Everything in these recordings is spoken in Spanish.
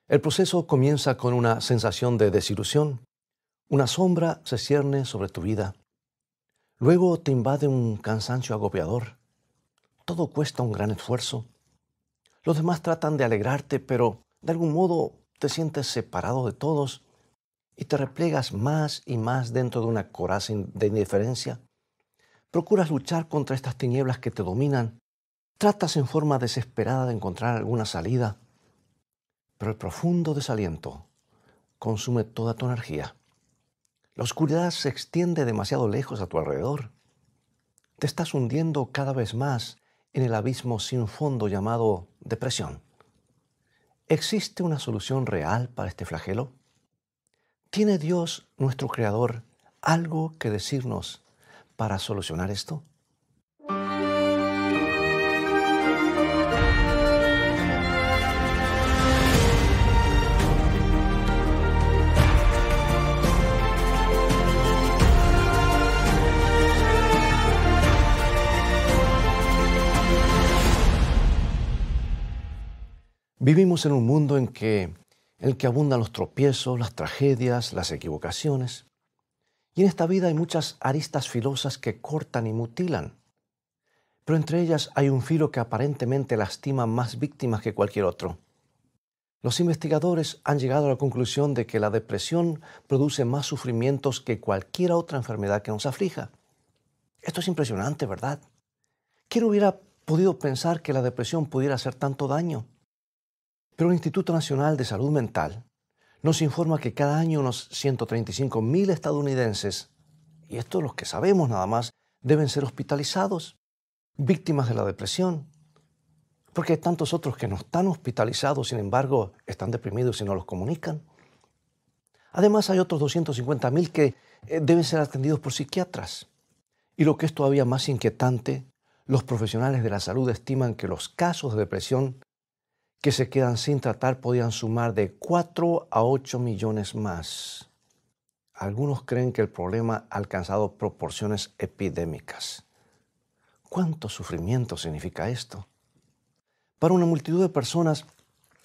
El proceso comienza con una sensación de desilusión. Una sombra se cierne sobre tu vida. Luego te invade un cansancio agobiador. Todo cuesta un gran esfuerzo. Los demás tratan de alegrarte, pero de algún modo te sientes separado de todos y te replegas más y más dentro de una coraza de indiferencia. Procuras luchar contra estas tinieblas que te dominan. Tratas en forma desesperada de encontrar alguna salida, pero el profundo desaliento consume toda tu energía. La oscuridad se extiende demasiado lejos a tu alrededor. Te estás hundiendo cada vez más en el abismo sin fondo llamado depresión. ¿Existe una solución real para este flagelo? ¿Tiene Dios, nuestro Creador, algo que decirnos para solucionar esto? Vivimos en un mundo en el que abundan los tropiezos, las tragedias, las equivocaciones. Y en esta vida hay muchas aristas filosas que cortan y mutilan. Pero entre ellas hay un filo que aparentemente lastima más víctimas que cualquier otro. Los investigadores han llegado a la conclusión de que la depresión produce más sufrimientos que cualquier otra enfermedad que nos aflija. Esto es impresionante, ¿verdad? ¿Quién hubiera podido pensar que la depresión pudiera hacer tanto daño? Pero el Instituto Nacional de Salud Mental nos informa que cada año unos 135,000 estadounidenses, y esto los que sabemos nada más, deben ser hospitalizados, víctimas de la depresión. Porque hay tantos otros que no están hospitalizados, sin embargo, están deprimidos y no los comunican. Además, hay otros 250,000 que deben ser atendidos por psiquiatras. Y lo que es todavía más inquietante, los profesionales de la salud estiman que los casos de depresión que se quedan sin tratar podían sumar de 4 a 8 millones más. Algunos creen que el problema ha alcanzado proporciones epidémicas. ¿Cuánto sufrimiento significa esto? Para una multitud de personas,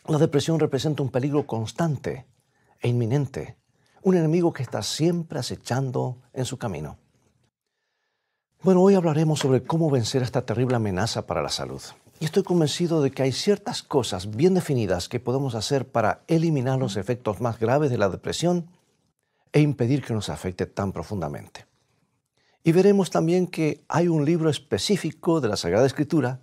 la depresión representa un peligro constante e inminente, un enemigo que está siempre acechando en su camino. Bueno, hoy hablaremos sobre cómo vencer esta terrible amenaza para la salud. Y estoy convencido de que hay ciertas cosas bien definidas que podemos hacer para eliminar los efectos más graves de la depresión e impedir que nos afecte tan profundamente. Y veremos también que hay un libro específico de la Sagrada Escritura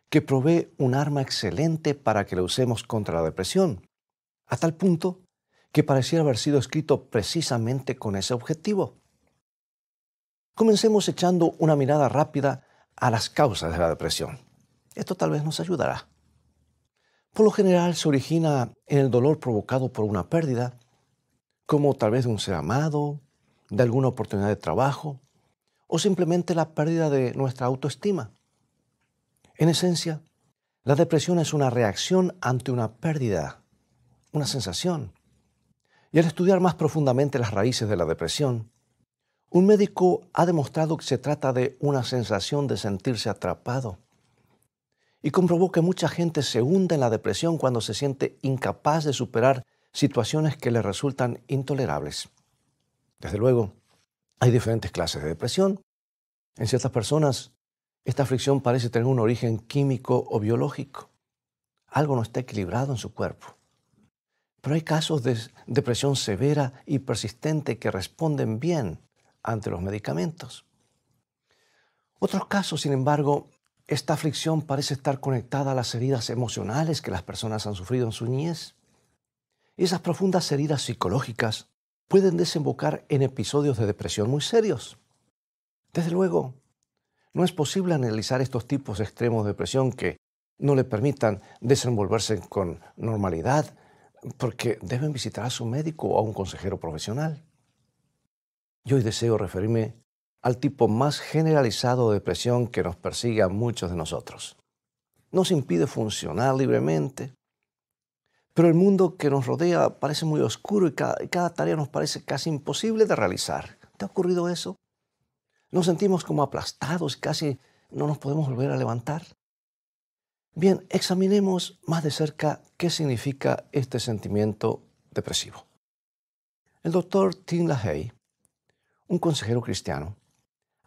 que provee un arma excelente para que lo usemos contra la depresión, a tal punto que pareciera haber sido escrito precisamente con ese objetivo. Comencemos echando una mirada rápida a las causas de la depresión. Esto tal vez nos ayudará. Por lo general se origina en el dolor provocado por una pérdida, como tal vez de un ser amado, de alguna oportunidad de trabajo, o simplemente la pérdida de nuestra autoestima. En esencia, la depresión es una reacción ante una pérdida, una sensación. Y al estudiar más profundamente las raíces de la depresión, un médico ha demostrado que se trata de una sensación de sentirse atrapado y comprobó que mucha gente se hunde en la depresión cuando se siente incapaz de superar situaciones que le resultan intolerables. Desde luego, hay diferentes clases de depresión. En ciertas personas, esta aflicción parece tener un origen químico o biológico. Algo no está equilibrado en su cuerpo. Pero hay casos de depresión severa y persistente que responden bien ante los medicamentos. Otros casos, sin embargo, esta aflicción parece estar conectada a las heridas emocionales que las personas han sufrido en su niñez. Y esas profundas heridas psicológicas pueden desembocar en episodios de depresión muy serios. Desde luego, no es posible analizar estos tipos extremos de depresión que no le permitan desenvolverse con normalidad, porque deben visitar a su médico o a un consejero profesional. Y hoy deseo referirme al tipo más generalizado de depresión que nos persigue a muchos de nosotros. Nos impide funcionar libremente, pero el mundo que nos rodea parece muy oscuro y cada tarea nos parece casi imposible de realizar. ¿Te ha ocurrido eso? Nos sentimos como aplastados y casi no nos podemos volver a levantar. Bien, examinemos más de cerca qué significa este sentimiento depresivo. El doctor Tim LaHaye, un consejero cristiano,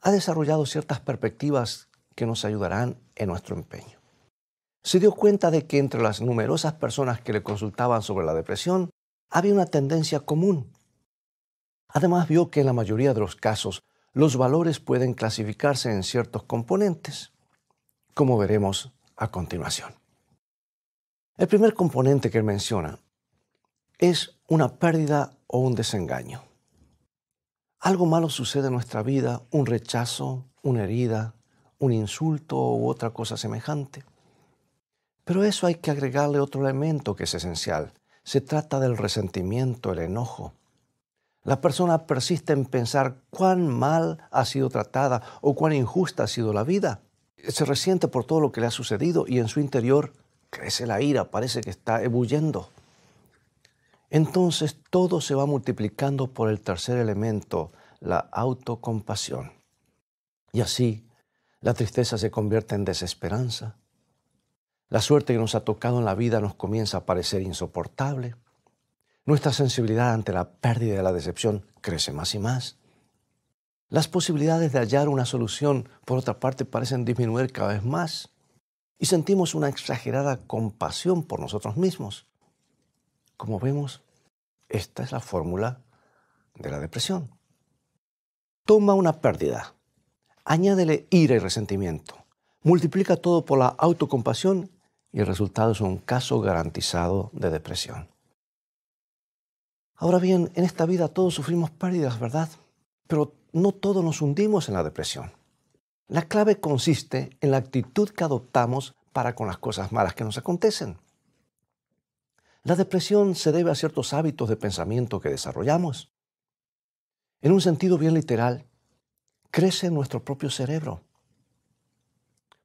ha desarrollado ciertas perspectivas que nos ayudarán en nuestro empeño. Se dio cuenta de que entre las numerosas personas que le consultaban sobre la depresión, había una tendencia común. Además, vio que en la mayoría de los casos, los valores pueden clasificarse en ciertos componentes, como veremos a continuación. El primer componente que él menciona es una pérdida o un desengaño. Algo malo sucede en nuestra vida, un rechazo, una herida, un insulto u otra cosa semejante. Pero a eso hay que agregarle otro elemento que es esencial. Se trata del resentimiento, el enojo. La persona persiste en pensar cuán mal ha sido tratada o cuán injusta ha sido la vida. Se resiente por todo lo que le ha sucedido y en su interior crece la ira, parece que está ebulliendo. Entonces todo se va multiplicando por el tercer elemento, la autocompasión. Y así, la tristeza se convierte en desesperanza. La suerte que nos ha tocado en la vida nos comienza a parecer insoportable. Nuestra sensibilidad ante la pérdida y la decepción crece más y más. Las posibilidades de hallar una solución, por otra parte, parecen disminuir cada vez más. Y sentimos una exagerada compasión por nosotros mismos. Como vemos, esta es la fórmula de la depresión. Toma una pérdida, añádele ira y resentimiento, multiplica todo por la autocompasión y el resultado es un caso garantizado de depresión. Ahora bien, en esta vida todos sufrimos pérdidas, ¿verdad? Pero no todos nos hundimos en la depresión. La clave consiste en la actitud que adoptamos para con las cosas malas que nos acontecen. La depresión se debe a ciertos hábitos de pensamiento que desarrollamos. En un sentido bien literal, crece en nuestro propio cerebro.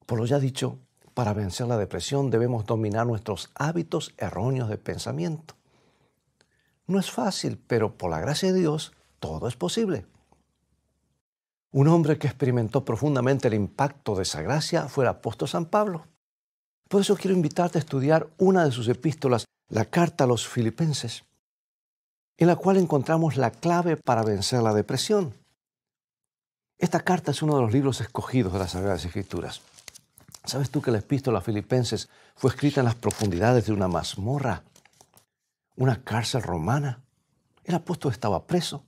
Por lo ya dicho, para vencer la depresión debemos dominar nuestros hábitos erróneos de pensamiento. No es fácil, pero por la gracia de Dios, todo es posible. Un hombre que experimentó profundamente el impacto de esa gracia fue el apóstol San Pablo. Por eso quiero invitarte a estudiar una de sus epístolas, la carta a los Filipenses, en la cual encontramos la clave para vencer la depresión. Esta carta es uno de los libros escogidos de las Sagradas Escrituras. ¿Sabes tú que la epístola a Filipenses fue escrita en las profundidades de una mazmorra, una cárcel romana? El apóstol estaba preso.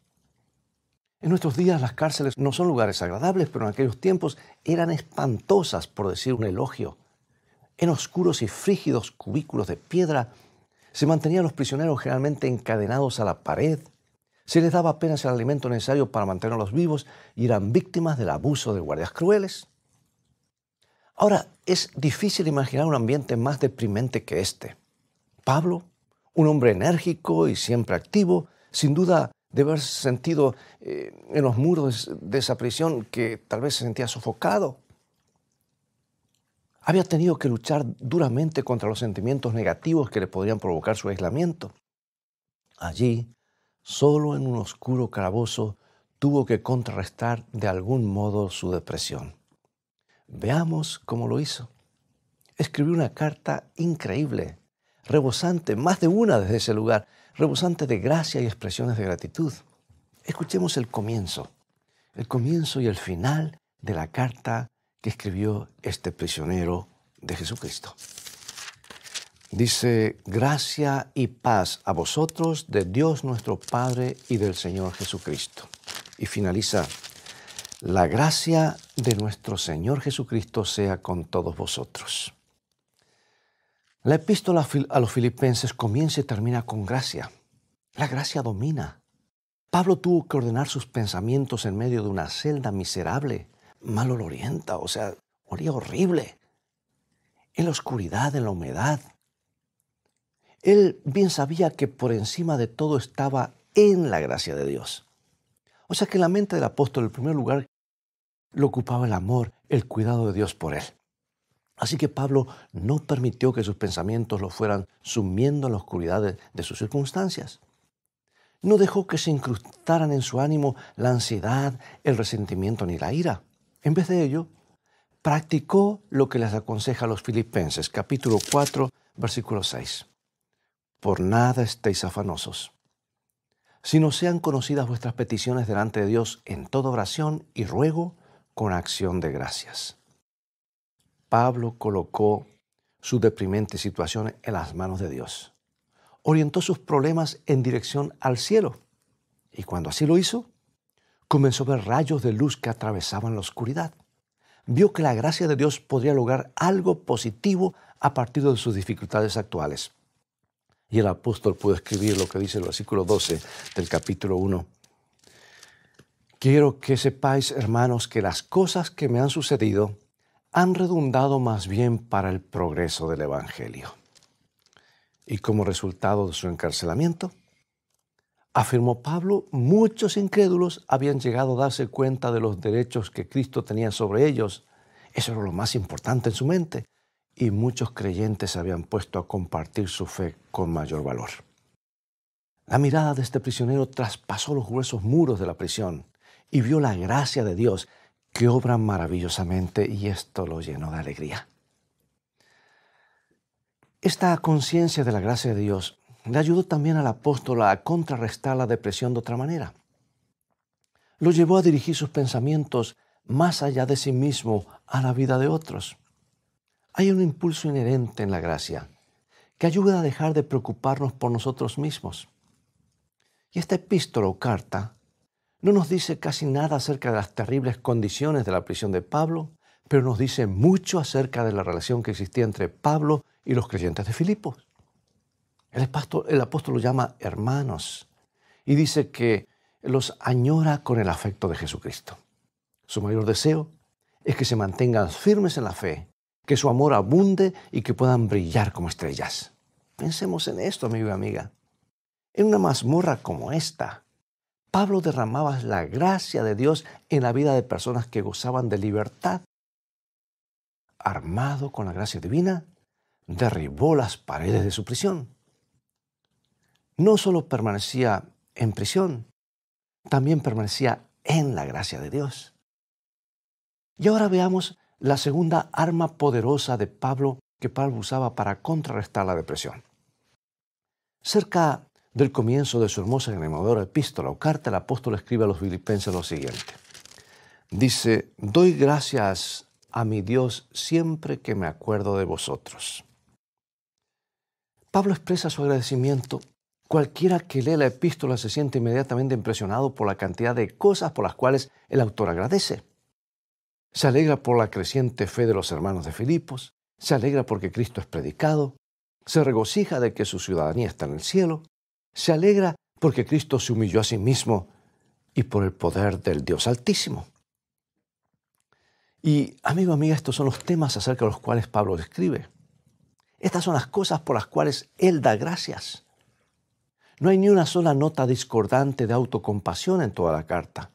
En nuestros días las cárceles no son lugares agradables, pero en aquellos tiempos eran espantosas, por decir un elogio. En oscuros y frígidos cubículos de piedra se mantenían los prisioneros generalmente encadenados a la pared. Se les daba apenas el alimento necesario para mantenerlos vivos y eran víctimas del abuso de guardias crueles. Ahora, es difícil imaginar un ambiente más deprimente que este. Pablo, un hombre enérgico y siempre activo, sin duda de haberse sentido en los muros de esa prisión que tal vez se sentía sofocado. Había tenido que luchar duramente contra los sentimientos negativos que le podrían provocar su aislamiento. Allí, solo en un oscuro calabozo, tuvo que contrarrestar de algún modo su depresión. Veamos cómo lo hizo. Escribió una carta increíble, rebosante, más de una desde ese lugar, rebosante de gracia y expresiones de gratitud. Escuchemos el comienzo y el final de la carta que escribió este prisionero de Jesucristo. Dice: gracia y paz a vosotros de Dios nuestro Padre y del Señor Jesucristo. Y finaliza: la gracia de nuestro Señor Jesucristo sea con todos vosotros. La epístola a los Filipenses comienza y termina con gracia. La gracia domina. Pablo tuvo que ordenar sus pensamientos en medio de una celda miserable, malolorienta, olía horrible, en la oscuridad, en la humedad. Él bien sabía que por encima de todo estaba en la gracia de Dios. O sea que en la mente del apóstol, en primer lugar, lo ocupaba el amor, el cuidado de Dios por él. Así que Pablo no permitió que sus pensamientos lo fueran sumiendo en la oscuridad de sus circunstancias. No dejó que se incrustaran en su ánimo la ansiedad, el resentimiento ni la ira. En vez de ello, practicó lo que les aconseja a los Filipenses, capítulo 4, versículo 6. Por nada estéis afanosos, sino sean conocidas vuestras peticiones delante de Dios en toda oración y ruego con acción de gracias. Pablo colocó su deprimente situación en las manos de Dios. Orientó sus problemas en dirección al cielo. Y cuando así lo hizo, comenzó a ver rayos de luz que atravesaban la oscuridad. Vio que la gracia de Dios podría lograr algo positivo a partir de sus dificultades actuales. Y el apóstol pudo escribir lo que dice el versículo 12 del capítulo 1. Quiero que sepáis, hermanos, que las cosas que me han sucedido han redundado más bien para el progreso del Evangelio. Y como resultado de su encarcelamiento, afirmó Pablo, muchos incrédulos habían llegado a darse cuenta de los derechos que Cristo tenía sobre ellos. Eso era lo más importante en su mente. Y muchos creyentes se habían puesto a compartir su fe con mayor valor. La mirada de este prisionero traspasó los gruesos muros de la prisión y vio la gracia de Dios que obra maravillosamente, y esto lo llenó de alegría. Esta conciencia de la gracia de Dios le ayudó también al apóstol a contrarrestar la depresión de otra manera. Lo llevó a dirigir sus pensamientos más allá de sí mismo a la vida de otros. Hay un impulso inherente en la gracia que ayuda a dejar de preocuparnos por nosotros mismos. Y esta epístola o carta no nos dice casi nada acerca de las terribles condiciones de la prisión de Pablo, pero nos dice mucho acerca de la relación que existía entre Pablo y los creyentes de Filipos. El apóstol los llama hermanos y dice que los añora con el afecto de Jesucristo. Su mayor deseo es que se mantengan firmes en la fe, que su amor abunde y que puedan brillar como estrellas. Pensemos en esto, amigo y amiga. En una mazmorra como esta, Pablo derramaba la gracia de Dios en la vida de personas que gozaban de libertad. Armado con la gracia divina, derribó las paredes de su prisión. No solo permanecía en prisión, también permanecía en la gracia de Dios. Y ahora veamos la segunda arma poderosa de Pablo que Pablo usaba para contrarrestar la depresión. Cerca del comienzo de su hermosa y animadora epístola o carta, el apóstol escribe a los filipenses lo siguiente. Dice, doy gracias a mi Dios siempre que me acuerdo de vosotros. Pablo expresa su agradecimiento. Cualquiera que lee la epístola se siente inmediatamente impresionado por la cantidad de cosas por las cuales el autor agradece. Se alegra por la creciente fe de los hermanos de Filipos, se alegra porque Cristo es predicado, se regocija de que su ciudadanía está en el cielo, se alegra porque Cristo se humilló a sí mismo y por el poder del Dios Altísimo. Y, amigo, amiga, estos son los temas acerca de los cuales Pablo escribe. Estas son las cosas por las cuales él da gracias. No hay ni una sola nota discordante de autocompasión en toda la carta.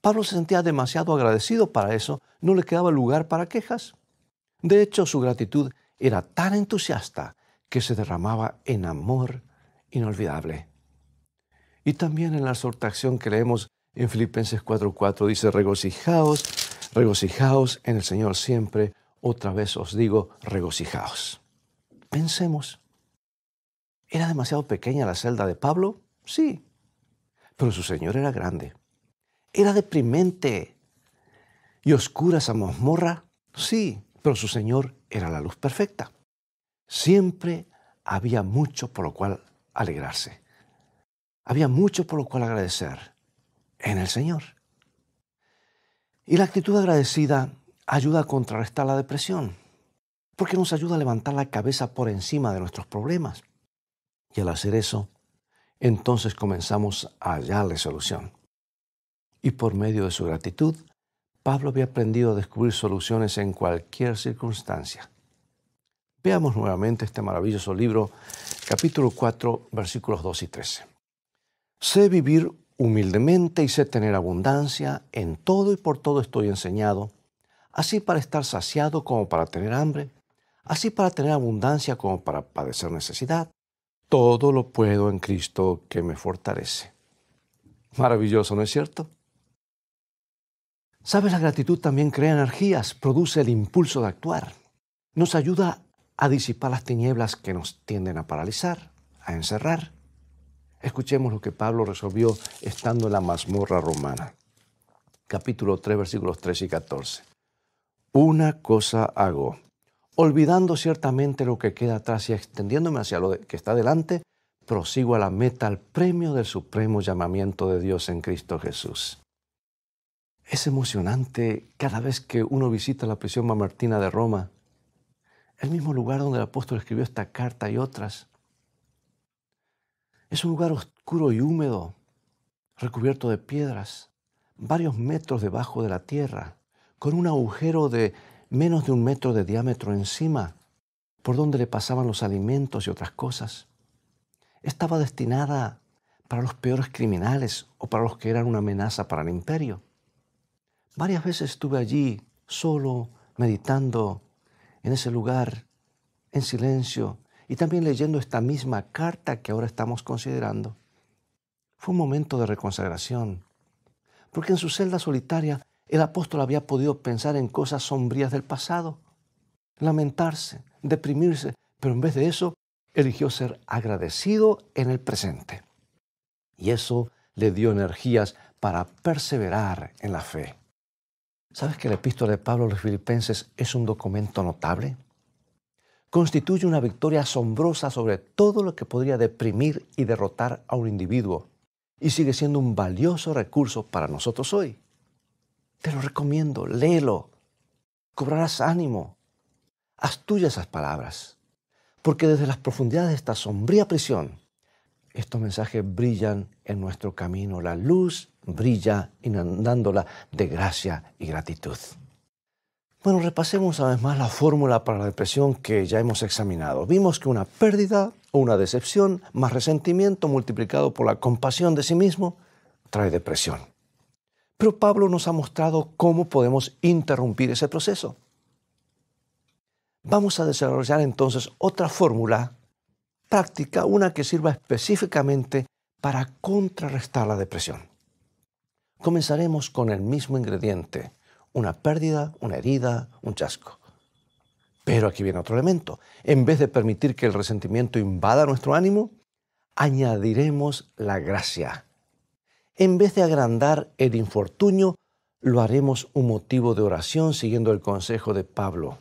Pablo se sentía demasiado agradecido para eso, no le quedaba lugar para quejas. De hecho, su gratitud era tan entusiasta que se derramaba en amor inolvidable. Y también en la exhortación que leemos en Filipenses 4:4 dice, regocijaos, regocijaos en el Señor siempre. Otra vez os digo, regocijaos. Pensemos, ¿era demasiado pequeña la celda de Pablo? Sí, pero su Señor era grande. ¿Era deprimente y oscura esa mazmorra? Sí, pero su Señor era la luz perfecta. Siempre había mucho por lo cual alegrarse. Había mucho por lo cual agradecer en el Señor. Y la actitud agradecida ayuda a contrarrestar la depresión, porque nos ayuda a levantar la cabeza por encima de nuestros problemas. Y al hacer eso, entonces comenzamos a hallarle solución. Y por medio de su gratitud, Pablo había aprendido a descubrir soluciones en cualquier circunstancia. Veamos nuevamente este maravilloso libro, capítulo 4, versículos 2 y 13. Sé vivir humildemente y sé tener abundancia, en todo y por todo estoy enseñado, así para estar saciado como para tener hambre, así para tener abundancia como para padecer necesidad. Todo lo puedo en Cristo que me fortalece. Maravilloso, ¿no es cierto? ¿Sabes? La gratitud también crea energías, produce el impulso de actuar. Nos ayuda a disipar las tinieblas que nos tienden a paralizar, a encerrar. Escuchemos lo que Pablo resolvió estando en la mazmorra romana. Capítulo 3, versículos 13 y 14. Una cosa hago, olvidando ciertamente lo que queda atrás y extendiéndome hacia lo que está delante, prosigo a la meta, al premio del supremo llamamiento de Dios en Cristo Jesús. Es emocionante cada vez que uno visita la prisión mamertina de Roma, el mismo lugar donde el apóstol escribió esta carta y otras. Es un lugar oscuro y húmedo, recubierto de piedras, varios metros debajo de la tierra, con un agujero de menos de 1 metro de diámetro encima, por donde le pasaban los alimentos y otras cosas. Estaba destinada para los peores criminales o para los que eran una amenaza para el imperio. Varias veces estuve allí, solo, meditando en ese lugar, en silencio, y también leyendo esta misma carta que ahora estamos considerando. Fue un momento de reconsagración, porque en su celda solitaria el apóstol había podido pensar en cosas sombrías del pasado, lamentarse, deprimirse, pero en vez de eso, eligió ser agradecido en el presente. Y eso le dio energías para perseverar en la fe. ¿Sabes que la epístola de Pablo a los Filipenses es un documento notable? Constituye una victoria asombrosa sobre todo lo que podría deprimir y derrotar a un individuo, y sigue siendo un valioso recurso para nosotros hoy. Te lo recomiendo, léelo, cobrarás ánimo, haz tuyas esas palabras, porque desde las profundidades de esta sombría prisión, estos mensajes brillan en nuestro camino, la luz brilla inundándola de gracia y gratitud. Bueno, repasemos una vez más la fórmula para la depresión que ya hemos examinado. Vimos que una pérdida o una decepción más resentimiento multiplicado por la compasión de sí mismo trae depresión. Pero Pablo nos ha mostrado cómo podemos interrumpir ese proceso. Vamos a desarrollar entonces otra fórmula práctica, una que sirva específicamente para contrarrestar la depresión. Comenzaremos con el mismo ingrediente, una pérdida, una herida, un chasco. Pero aquí viene otro elemento. En vez de permitir que el resentimiento invada nuestro ánimo, añadiremos la gracia. En vez de agrandar el infortunio, lo haremos un motivo de oración siguiendo el consejo de Pablo.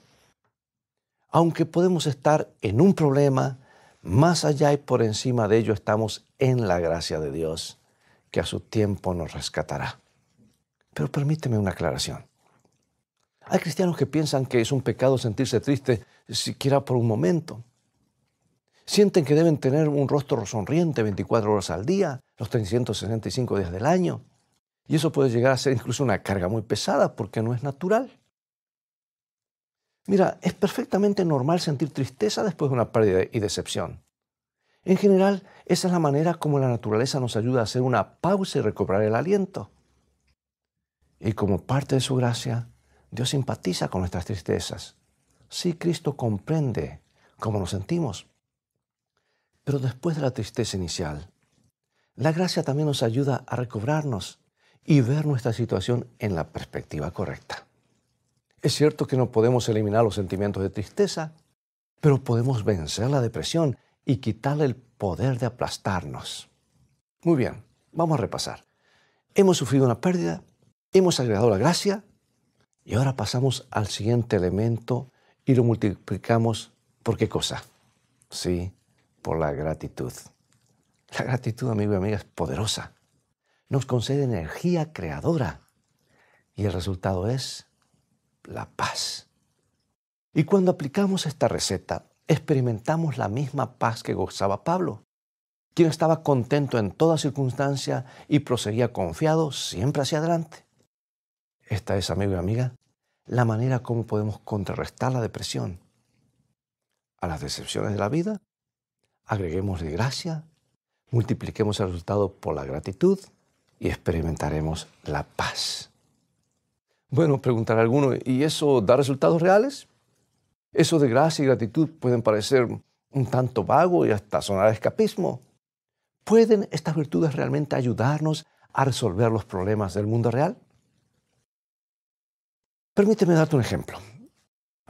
Aunque podemos estar en un problema, más allá y por encima de ello estamos en la gracia de Dios, que a su tiempo nos rescatará. Pero permíteme una aclaración. Hay cristianos que piensan que es un pecado sentirse triste siquiera por un momento. Sienten que deben tener un rostro sonriente 24 horas al día, los 365 días del año. Y eso puede llegar a ser incluso una carga muy pesada porque no es natural. Mira, es perfectamente normal sentir tristeza después de una pérdida y decepción. En general, esa es la manera como la naturaleza nos ayuda a hacer una pausa y recobrar el aliento. Y como parte de su gracia, Dios simpatiza con nuestras tristezas. Sí, Cristo comprende cómo nos sentimos. Pero después de la tristeza inicial, la gracia también nos ayuda a recobrarnos y ver nuestra situación en la perspectiva correcta. Es cierto que no podemos eliminar los sentimientos de tristeza, pero podemos vencer la depresión y quitarle el poder de aplastarnos. Muy bien, vamos a repasar. Hemos sufrido una pérdida, hemos agregado la gracia y ahora pasamos al siguiente elemento y lo multiplicamos ¿por qué cosa? Sí, por la gratitud. La gratitud, amigo y amiga, es poderosa. Nos concede energía creadora y el resultado es la paz. Y cuando aplicamos esta receta, experimentamos la misma paz que gozaba Pablo, quien estaba contento en toda circunstancia y proseguía confiado siempre hacia adelante. Esta es, amigo y amiga, la manera como podemos contrarrestar la depresión. A las decepciones de la vida, agreguemos de gracia, multipliquemos el resultado por la gratitud y experimentaremos la paz. Bueno, preguntará alguno, ¿y eso da resultados reales? Eso de gracia y gratitud pueden parecer un tanto vago y hasta sonar a escapismo. ¿Pueden estas virtudes realmente ayudarnos a resolver los problemas del mundo real? Permíteme darte un ejemplo.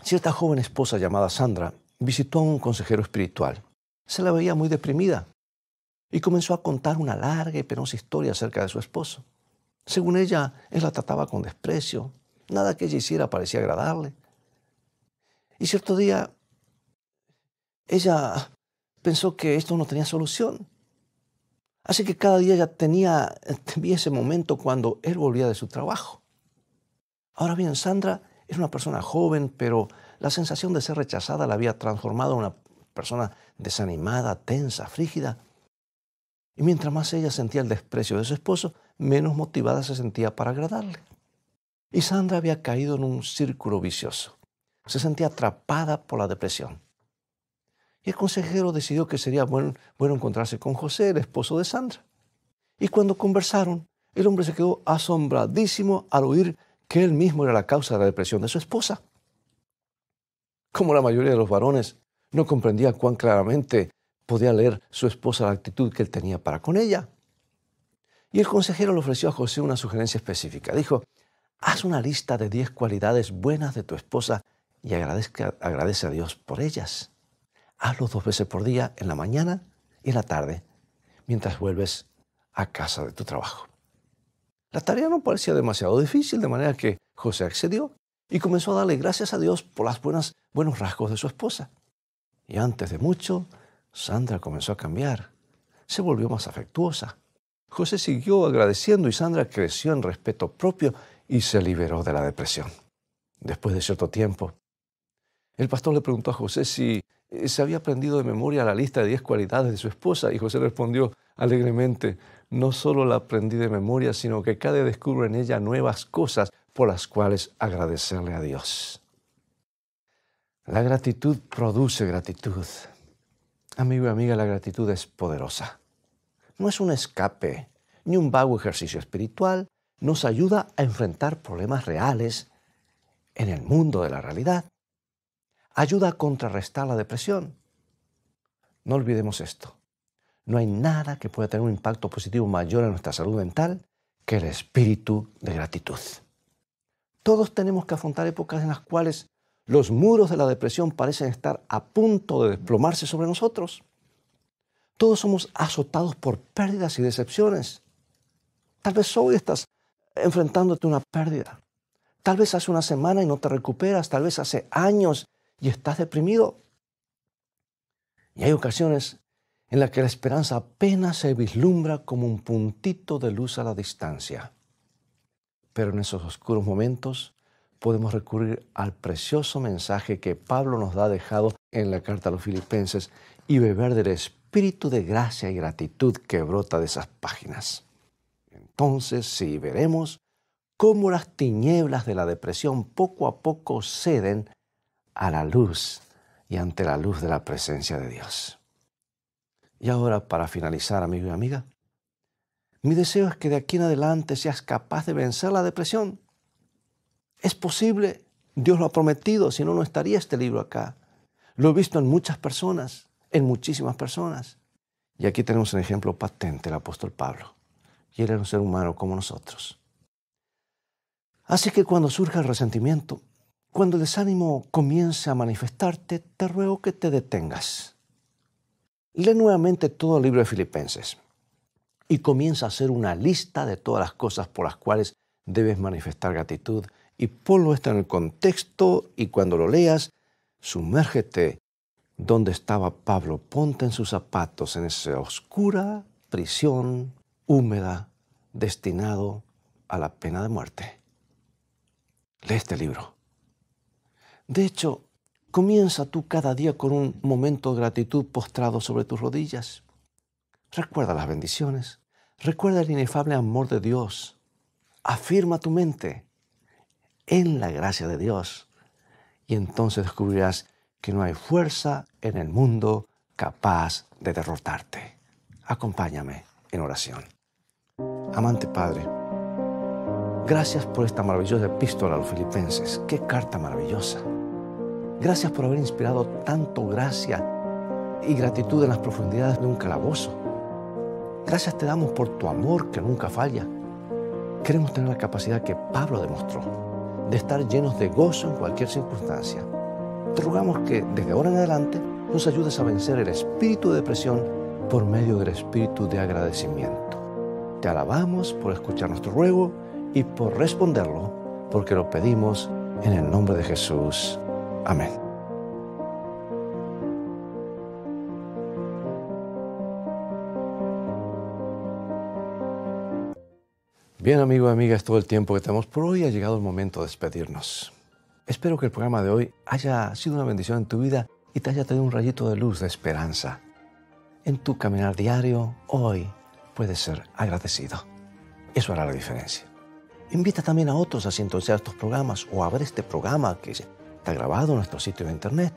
Cierta joven esposa llamada Sandra visitó a un consejero espiritual. Se la veía muy deprimida y comenzó a contar una larga y penosa historia acerca de su esposo. Según ella, él la trataba con desprecio. Nada que ella hiciera parecía agradarle. Y cierto día, ella pensó que esto no tenía solución. Así que cada día ella temía ese momento cuando él volvía de su trabajo. Ahora bien, Sandra era una persona joven, pero la sensación de ser rechazada la había transformado en una persona desanimada, tensa, frígida. Y mientras más ella sentía el desprecio de su esposo, menos motivada se sentía para agradarle. Y Sandra había caído en un círculo vicioso. Se sentía atrapada por la depresión. Y el consejero decidió que sería bueno encontrarse con José, el esposo de Sandra. Y cuando conversaron, el hombre se quedó asombradísimo al oír que él mismo era la causa de la depresión de su esposa. Como la mayoría de los varones, no comprendía cuán claramente podía leer su esposa la actitud que él tenía para con ella. Y el consejero le ofreció a José una sugerencia específica. Dijo: haz una lista de 10 cualidades buenas de tu esposa y agradece a Dios por ellas. Hazlo 2 veces por día, en la mañana y en la tarde, mientras vuelves a casa de tu trabajo. La tarea no parecía demasiado difícil, de manera que José accedió y comenzó a darle gracias a Dios por los buenos rasgos de su esposa. Y antes de mucho, Sandra comenzó a cambiar. Se volvió más afectuosa. José siguió agradeciendo y Sandra creció en respeto propio y se liberó de la depresión. Después de cierto tiempo, el pastor le preguntó a José si se había aprendido de memoria la lista de 10 cualidades de su esposa, y José respondió alegremente: no solo la aprendí de memoria, sino que cada día descubro en ella nuevas cosas por las cuales agradecerle a Dios. La gratitud produce gratitud. Amigo y amiga, la gratitud es poderosa. No es un escape ni un vago ejercicio espiritual. Nos ayuda a enfrentar problemas reales en el mundo de la realidad. Ayuda a contrarrestar la depresión. No olvidemos esto. No hay nada que pueda tener un impacto positivo mayor en nuestra salud mental que el espíritu de gratitud. Todos tenemos que afrontar épocas en las cuales los muros de la depresión parecen estar a punto de desplomarse sobre nosotros. Todos somos azotados por pérdidas y decepciones. Tal vez hoy estás enfrentándote a una pérdida. Tal vez hace una semana y no te recuperas. Tal vez hace años y estás deprimido. Y hay ocasiones en las que la esperanza apenas se vislumbra como un puntito de luz a la distancia. Pero en esos oscuros momentos podemos recurrir al precioso mensaje que Pablo nos ha dejado en la carta a los Filipenses y beber del espíritu de gracia y gratitud que brota de esas páginas. Entonces sí, veremos cómo las tinieblas de la depresión poco a poco ceden a la luz y ante la luz de la presencia de Dios. Y ahora, para finalizar, amigo y amiga, mi deseo es que de aquí en adelante seas capaz de vencer la depresión. Es posible, Dios lo ha prometido, si no, no estaría este libro acá. Lo he visto en muchas personas, en muchísimas personas. Y aquí tenemos un ejemplo patente, el apóstol Pablo. Y él era un ser humano como nosotros. Así que cuando surja el resentimiento, cuando el desánimo comience a manifestarte, te ruego que te detengas. Lee nuevamente todo el libro de Filipenses y comienza a hacer una lista de todas las cosas por las cuales debes manifestar gratitud, y ponlo esto en el contexto, y cuando lo leas, sumérgete donde estaba Pablo. Ponte en sus zapatos en esa oscura prisión húmeda destinado a la pena de muerte. Lee este libro. De hecho, comienza tú cada día con un momento de gratitud postrado sobre tus rodillas. Recuerda las bendiciones. Recuerda el inefable amor de Dios. Afirma tu mente en la gracia de Dios. Y entonces descubrirás que no hay fuerza en el mundo capaz de derrotarte. Acompáñame en oración. Amante Padre, gracias por esta maravillosa epístola a los Filipenses. ¡Qué carta maravillosa! Gracias por haber inspirado tanto gracia y gratitud en las profundidades de un calabozo. Gracias te damos por tu amor que nunca falla. Queremos tener la capacidad que Pablo demostró de estar llenos de gozo en cualquier circunstancia. Te rogamos que desde ahora en adelante nos ayudes a vencer el espíritu de depresión por medio del espíritu de agradecimiento. Te alabamos por escuchar nuestro ruego y por responderlo, porque lo pedimos en el nombre de Jesús. Amén. Bien, amigos y amigas, todo el tiempo que tenemos por hoy. Ha llegado el momento de despedirnos. Espero que el programa de hoy haya sido una bendición en tu vida y te haya traído un rayito de luz, de esperanza. En tu caminar diario, hoy puedes ser agradecido. Eso hará la diferencia. Invita también a otros a sintonizar estos programas o a ver este programa que está grabado en nuestro sitio de internet.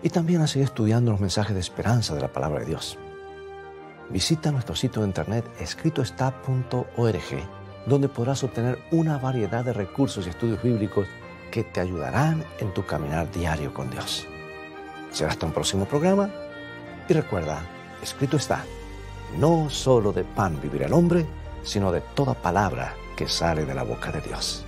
Y también a seguir estudiando los mensajes de esperanza de la palabra de Dios. Visita nuestro sitio de internet escritoestá.org, donde podrás obtener una variedad de recursos y estudios bíblicos que te ayudarán en tu caminar diario con Dios. Será hasta un próximo programa y recuerda, escrito está, no solo de pan vivirá el hombre, sino de toda palabra que sale de la boca de Dios.